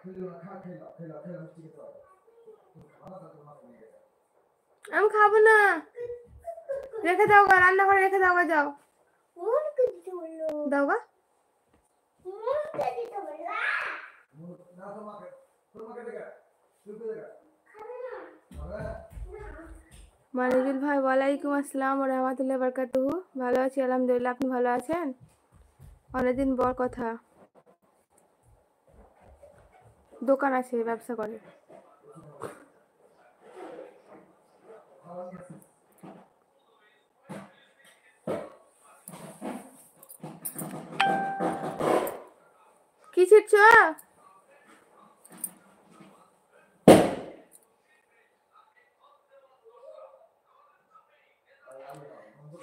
আমি খাবো না, রেখে দাও গা, রান্নাঘরে রেখে দাও গা, যাও দাও গা। মানিজুল ভাই, ওয়ালাইকুম আসসালাম ওয়া রাহমাতুল্লাহি ওয়া বারাকাতুহু। ভালো আছি আলহামদুলিল্লাহ, আপনি ভালো আছেন? অনেকদিন পর কথা। দোকান আছে, ব্যবসা করে। কি ছিটছ?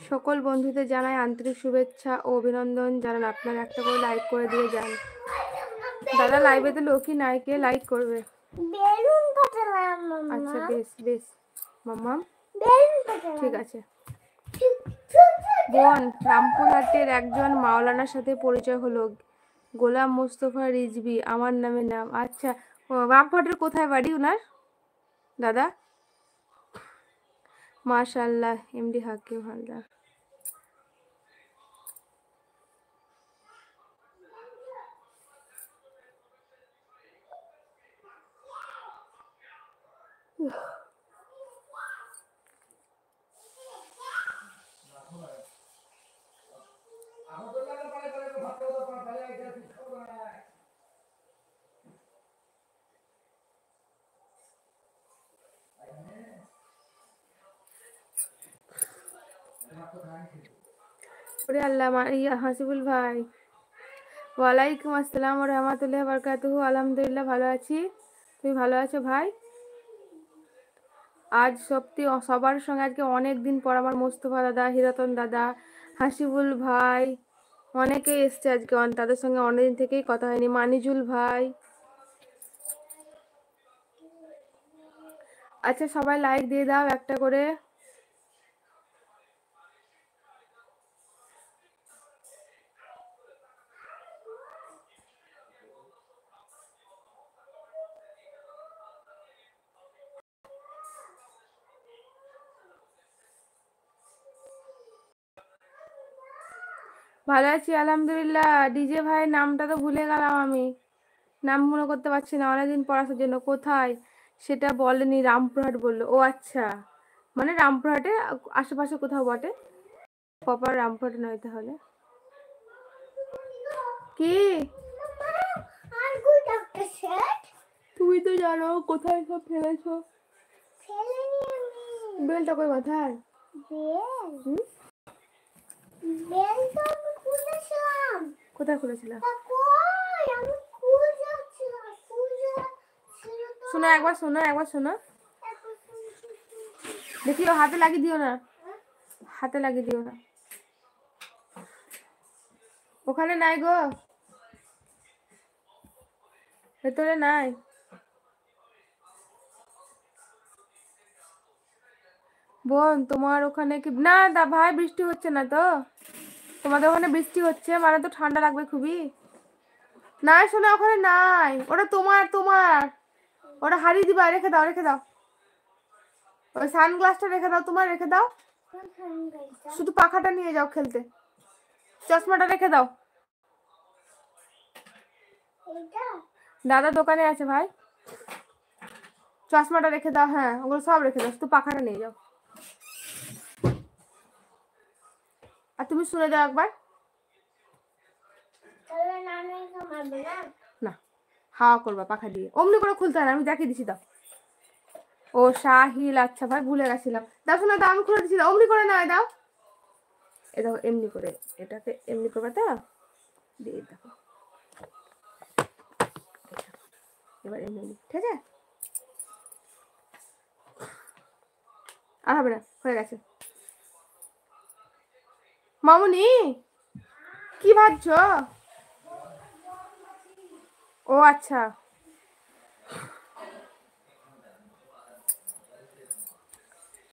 সকল বন্ধুদের জানাই আন্তরিক শুভেচ্ছা ও অভিনন্দন জানান। আপনারা একটা করে লাইক করে দিয়ে যান। দাদা লাইভে তো লোকই নাই, কে লাইক করবে? আচ্ছা বেশ বেশ মাম্মা, ঠিক আছে। বোন, রামপুরহাটের একজন মাওলানার সাথে পরিচয় হলো, গোলাম মোস্তফা রিজভী আমার নামে নাম। আচ্ছা, রামপুরহাটের কোথায় বাড়ি ওনার দাদা? মাশাআল্লাহ, এমডি হাকিম হালদার। ওরে আল্লাহ, হাসিবুল ভাই, ওয়ালাইকুম আসসালাম ওয়া রাহমাতুল্লাহি ওয়া বারাকাতুহু। আলহামদুলিল্লাহ ভালো আছি, তুমি ভালো আছো ভাই? আজ সত্যি সবার সঙ্গে আজকে অনেক দিন পর আমার মোস্তফা দাদা, হিরাতন দাদা, হাসিবুল ভাই, অনেকেই এসছে আজকে, তাদের সঙ্গে অনেকদিন থেকেই কথা হয়নি। মানিজুল ভাই, আচ্ছা সবাই লাইক দিয়ে দাও একটা করে। ভালো আছি আলহামদুলিল্লাহ। ডিজে ভাইয়ের নামটা তো ভুলে গেলাম আমি, নাম মনে করতে পারছি না, অনেকদিন পর আসার জন্য। কোথায় সেটা বলেনি, রামপুরহাট বললো। ও আচ্ছা, মানে রামপুরহাটে আশেপাশে কোথাও বটে, প্রপার রামপুরহাটে নয় তাহলে। কি তুমি তো জানো কোথায় সব ফেলেছো। বেলটা কই মাথায়? কোথায় খুলেছিলাম? শোনো একবার, শোনো একবার, শোনো দেখিও, হাতে লাগিয়ে দিও না, হাতে লাগিয়ে দিও না। ওখানে নাই গো, ভেতরে নাই। বোন তোমার ওখানে কি না? দা ভাই, বৃষ্টি হচ্ছে না তো? তোমাদের ওখানে বৃষ্টি হচ্ছে মানে তো ঠান্ডা লাগবে খুবই। নাই শোনা, ওখানে নাই, ওটা তোমার তোমার, ওটা হারিয়ে দিবা, রেখে দাও রেখে দাও। ওই সানগ্লাসটা রেখে দাও, তোমার রেখে দাও, শুধু পাখাটা নিয়ে যাও খেলতে। চশমাটা রেখে দাও। দাদা দোকানে আছে ভাই, চশমাটা রেখে দাও। হ্যাঁ ওগুলো সব রেখে দাও, শুধু পাখাটা নিয়ে যাও। আর তুমি শুনে যাও একবার। না, হাওয়া করবা পাখা দিয়ে, অমনি করে খুলতে হয় না, আমি দেখিয়ে দিছি। দাও। ও শাহিল, আচ্ছা ভাই ভুলে গেছিলাম। দাও শোনা, দাও আমি খুলে দিচ্ছি, অমনি করে না, দাও। এ দেখো এমনি করে, এটাকে এমনি করবে তো, দিয়ে দেখো এবার এমনি, ঠিক আছে? আর হবে না, হয়ে গেছে। মামুনি কি ভাবছো? ও আচ্ছা,